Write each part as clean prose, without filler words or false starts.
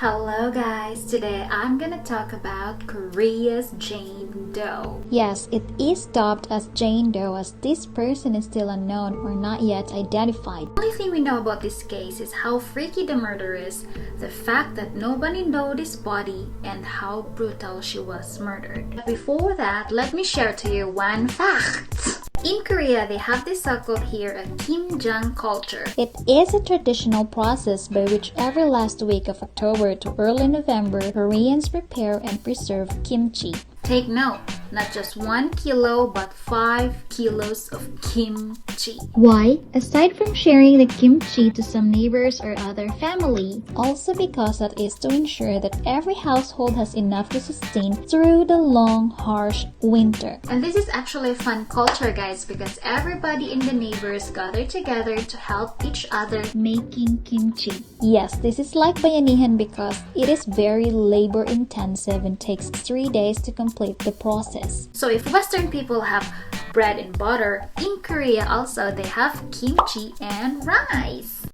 Hello guys, today I'm gonna talk about Korea's Jane Doe. Yes, it is dubbed as Jane Doe as this person is still unknown or not yet identified. The only thing we know about this case is how freaky the murder is, the fact that nobody knows this body, and how brutal she was murdered. But before that, let me share to you one fact. In Korea, they have this so-called here a Kimjang Culture. It is a traditional process by which every last week of October to early November, Koreans prepare and preserve kimchi. Take note, not just 1 kilo but 5 kilos of kimchi. Why? Aside from sharing the kimchi to some neighbors or other family, also because that is to ensure that every household has enough to sustain through the long, harsh winter. And this is actually a fun culture, guys, because everybody in the neighbors gather together to help each other making kimchi. Yes, this is like bayanihan because it is very labor intensive and takes 3 days to complete the process. So if Western people have bread and butter, in Korea also they have kimchi and rice.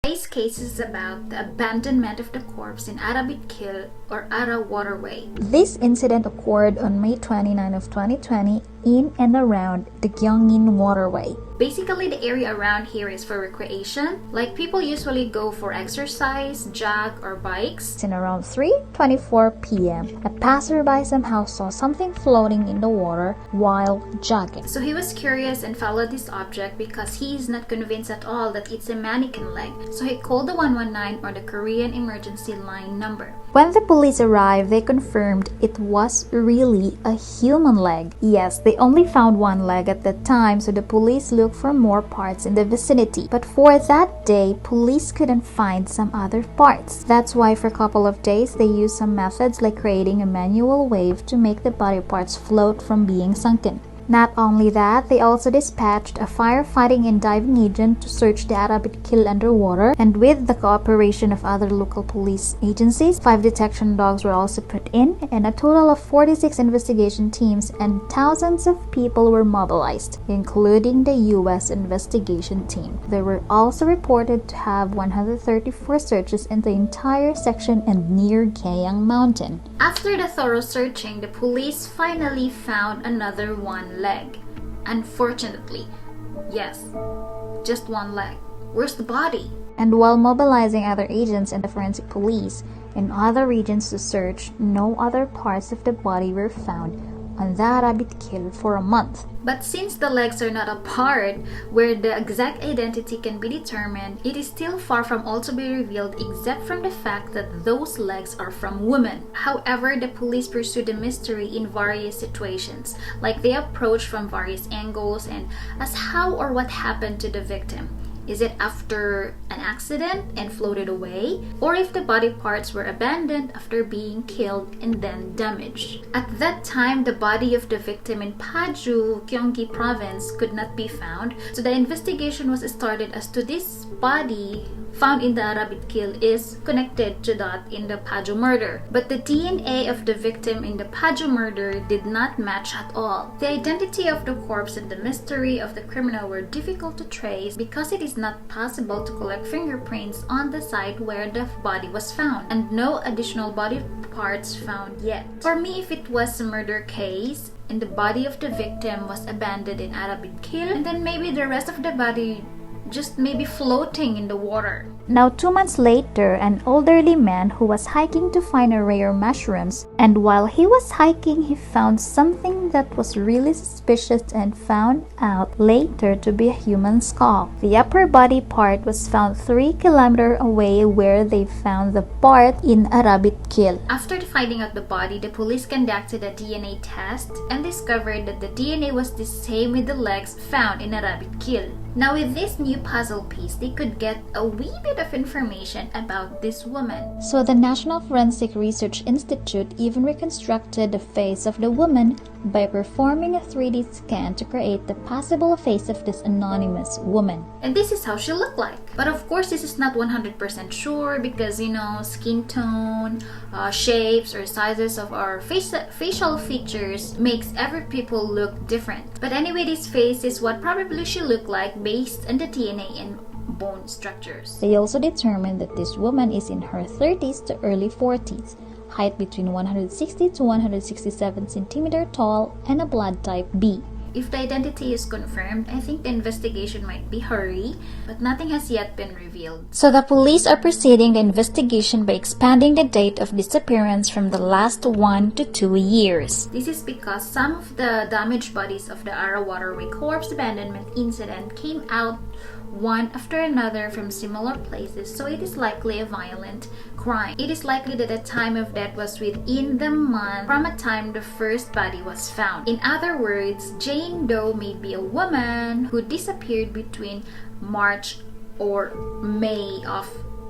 Today's case is about the abandonment of the corpse in Arabidkil or Ara waterway. This incident occurred on May 29 of 2020 in and around the Gyeongin waterway. Basically, the area around here is for recreation. Like people usually go for exercise, jog, or bikes. And around 3:24 p.m., a passerby somehow saw something floating in the water while jogging. So he was curious and followed this object because he is not convinced at all that it's a mannequin leg. So he called the 119 or the Korean emergency line number. When the police arrived, they confirmed it was really a human leg. Yes, they only found one leg at that time, so the police looked for more parts in the vicinity. But for that day, police couldn't find some other parts. That's why for a couple of days, they used some methods like creating a manual wave to make the body parts float from being sunken. Not only that, they also dispatched a firefighting and diving agent to search the Arabidkil underwater, and with the cooperation of other local police agencies, 5 detection dogs were also put in, and a total of 46 investigation teams and thousands of people were mobilized, including the U.S. investigation team. They were also reported to have 134 searches in the entire section and near Gyeong Mountain. After the thorough searching, the police finally found another one leg. Unfortunately, yes, just one leg. Where's the body? And while mobilizing other agents and the forensic police in other regions to search, no other parts of the body were found on the Arabidkil for a month. But since the legs are not a part where the exact identity can be determined, it is still far from all to be revealed except from the fact that those legs are from women. However, the police pursued the mystery in various situations, like they approached from various angles and as how or what happened to the victim. Is it after an accident and floated away? Or if the body parts were abandoned after being killed and then damaged? At that time, the body of the victim in Paju, Gyeonggi province could not be found, so the investigation was started as to this body found in the Arabidkil is connected to that in the Paju murder. But the DNA of the victim in the Paju murder did not match at all. The identity of the corpse and the mystery of the criminal were difficult to trace because it is not possible to collect fingerprints on the site where the body was found, and no additional body parts found yet. For me, if it was a murder case and the body of the victim was abandoned in Arabidkil, and then maybe the rest of the body just maybe floating in the water. Now 2 months later, an elderly man who was hiking to find a rare mushrooms, and while he was hiking, he found something that was really suspicious and found out later to be a human skull. The upper body part was found 3 kilometers away where they found the part in Arabidkil. After finding out the body, the police conducted a DNA test and discovered that the DNA was the same with the legs found in Arabidkil. Now with this new puzzle piece, they could get a wee bit of information about this woman. So the National Forensic Research Institute even reconstructed the face of the woman by performing a 3D scan to create the possible face of this anonymous woman. And this is how she looked like. But of course, this is not 100% sure because, skin tone, shapes or sizes of our facial features makes every people look different. But anyway, this face is what probably she looked like based on the DNA and bone structures. They also determined that this woman is in her 30s to early 40s, height between 160 to 167 centimeter tall, and a blood type B. If the identity is confirmed, I think the investigation might be hurry, but nothing has yet been revealed. So the police are proceeding the investigation by expanding the date of disappearance from the last 1 to 2 years. This is because some of the damaged bodies of the Ara Waterway corpse abandonment incident came out one after another from similar places, so it is likely a violent crime. It is likely that the time of death was within the month from a time the first body was found. In other words, Jane Doe may be a woman who disappeared between March or May of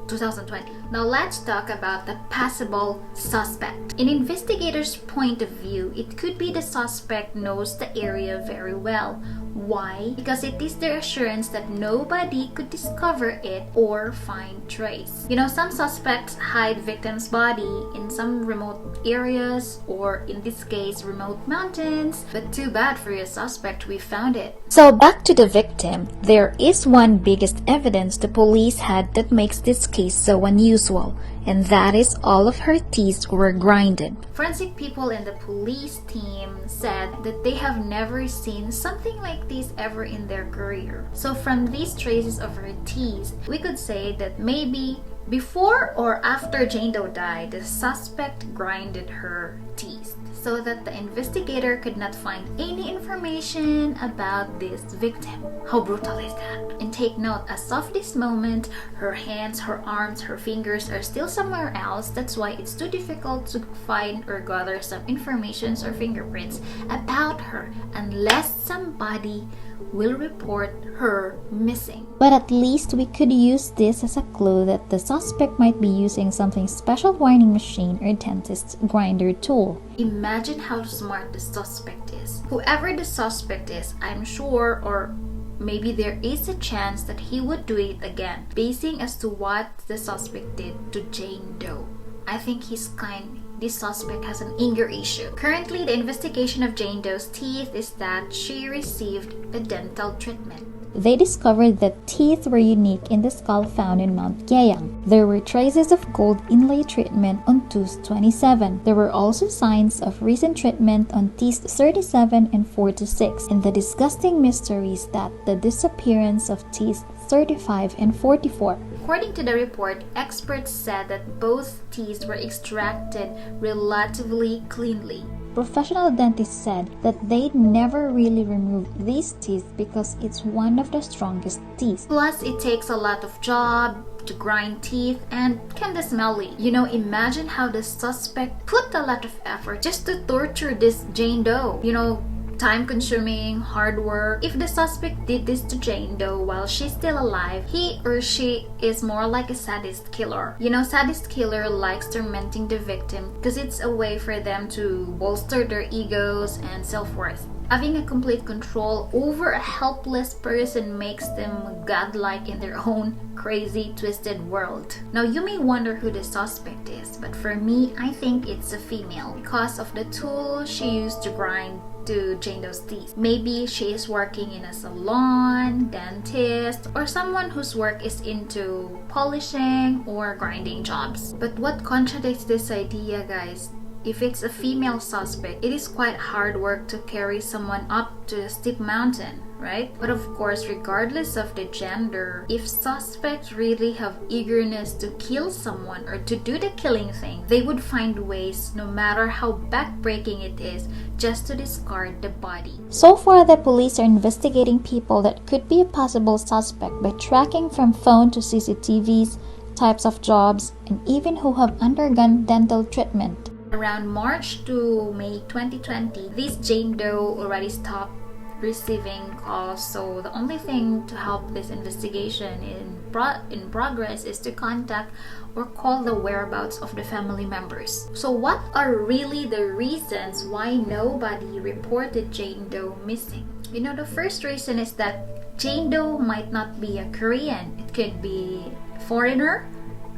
2020. Now let's talk about the possible suspect. In investigators' point of view, it could be the suspect knows the area very well. Why? Because it is their assurance that nobody could discover it or find trace. You know, some suspects hide victims' body in some remote areas, or in this case, remote mountains. But too bad for your suspect, we found it. So back to the victim, there is one biggest evidence the police had that makes this case so unusual, and that is all of her teeth were grinded. Forensic people in the police team said that they have never seen something like this ever in their career. So from these traces of her teeth, we could say that maybe before or after Jane Doe died, the suspect grinded her teeth so that the investigator could not find any information about this victim. How brutal is that? And take note, as of this moment, her hands, her arms, her fingers are still somewhere else. That's why it's too difficult to find or gather some information or fingerprints about her unless somebody will report her missing. But at least we could use this as a clue that the suspect might be using something special grinding machine or dentist's grinder tool. Imagine how smart the suspect is. Whoever the suspect is, I'm sure, or maybe there is a chance that he would do it again, basing as to what the suspect did to Jane Doe. I think this suspect has an anger issue. Currently, the investigation of Jane Doe's teeth is that she received a dental treatment. They discovered that teeth were unique in the skull found in Mount Gyeang. There were traces of gold inlay treatment on tooth 27. There were also signs of recent treatment on teeth 37 and 46. And the disgusting mystery is that the disappearance of teeth 35 and 44. According to the report, experts said that both teeth were extracted relatively cleanly. Professional dentists said that they'd never really removed these teeth because it's one of the strongest teeth. Plus, it takes a lot of job to grind teeth and can be smelly. You know, imagine how the suspect put a lot of effort just to torture this Jane Doe. You know, time-consuming, hard work. If the suspect did this to Jane Doe while she's still alive, he or she is more like a sadist killer. You know, sadist killer likes tormenting the victim because it's a way for them to bolster their egos and self-worth. Having a complete control over a helpless person makes them godlike in their own crazy, twisted world. Now, you may wonder who the suspect is, but for me, I think it's a female because of the tool she used to grind to Jane Doe's teeth. Maybe she is working in a salon, dentist, or someone whose work is into polishing or grinding jobs. But what contradicts this idea, guys? If it's a female suspect, it is quite hard work to carry someone up to a steep mountain, right? But of course, regardless of the gender, if suspects really have eagerness to kill someone or to do the killing thing, they would find ways, no matter how backbreaking it is, just to discard the body. So far, the police are investigating people that could be a possible suspect by tracking from phone to CCTVs, types of jobs, and even who have undergone dental treatment. Around March to May 2020, this Jane Doe already stopped receiving calls, so the only thing to help this investigation in progress is to contact or call the whereabouts of the family members. So what are really the reasons why nobody reported Jane Doe missing? You know, the first reason is that Jane Doe might not be a Korean. It could be a foreigner,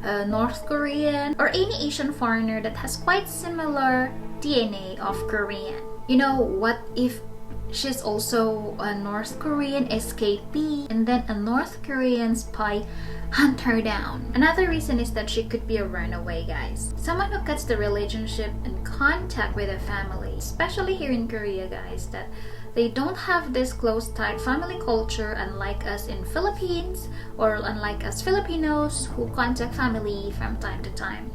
a North Korean, or any Asian foreigner that has quite similar DNA of Korean. You know, what if she's also a North Korean escapee, and then a North Korean spy hunt her down. Another reason is that she could be a runaway, guys. Someone who cuts the relationship and contact with a family, especially here in Korea, guys, that they don't have this close tight family culture unlike us in Philippines, or unlike us Filipinos who contact family from time to time.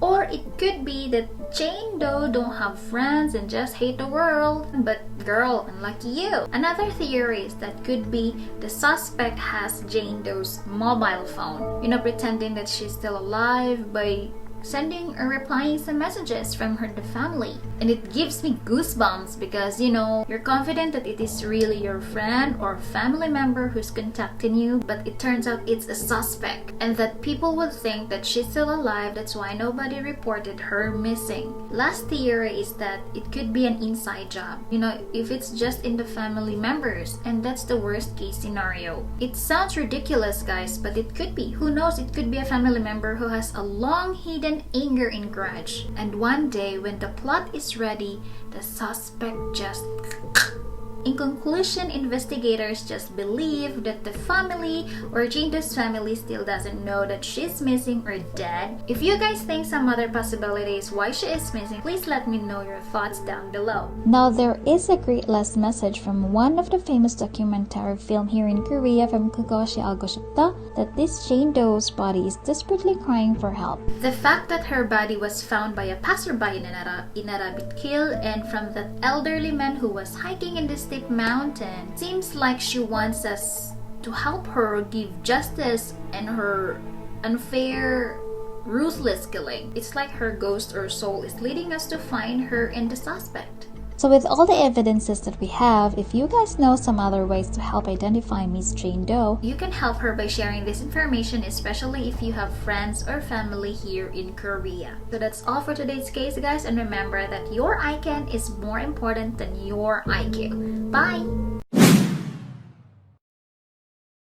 Or it could be that Jane Doe don't have friends and just hate the world. But girl, unlucky you. Another theory is that could be the suspect has Jane Doe's mobile phone. Pretending that she's still alive by sending or replying some messages from the family. And it gives me goosebumps because, you're confident that it is really your friend or family member who's contacting you, but it turns out it's a suspect. And that people would think that she's still alive, that's why nobody reported her missing. Last theory is that it could be an inside job. If it's just in the family members, and that's the worst case scenario. It sounds ridiculous, guys, but it could be. Who knows? It could be a family member who has a long hidden anger and grudge, and one day when the plot is ready, the suspect just... In conclusion, investigators just believe that the family or Jane Doe's family still doesn't know that she's missing or dead. If you guys think some other possibilities why she is missing, please let me know your thoughts down below. Now, there is a great last message from one of the famous documentary film here in Korea from Qsday Case that this Jane Doe's body is desperately crying for help. The fact that her body was found by a passerby in a rabbit kill and from that elderly man who was hiking in the steep mountain seems like she wants us to help her give justice and her unfair, ruthless killing. It's like her ghost or soul is leading us to find her and the suspect. So with all the evidences that we have, if you guys know some other ways to help identify Miss Jane Doe, you can help her by sharing this information, especially if you have friends or family here in Korea. So that's all for today's case, guys, and remember that your ICANN is more important than your IQ. Bye!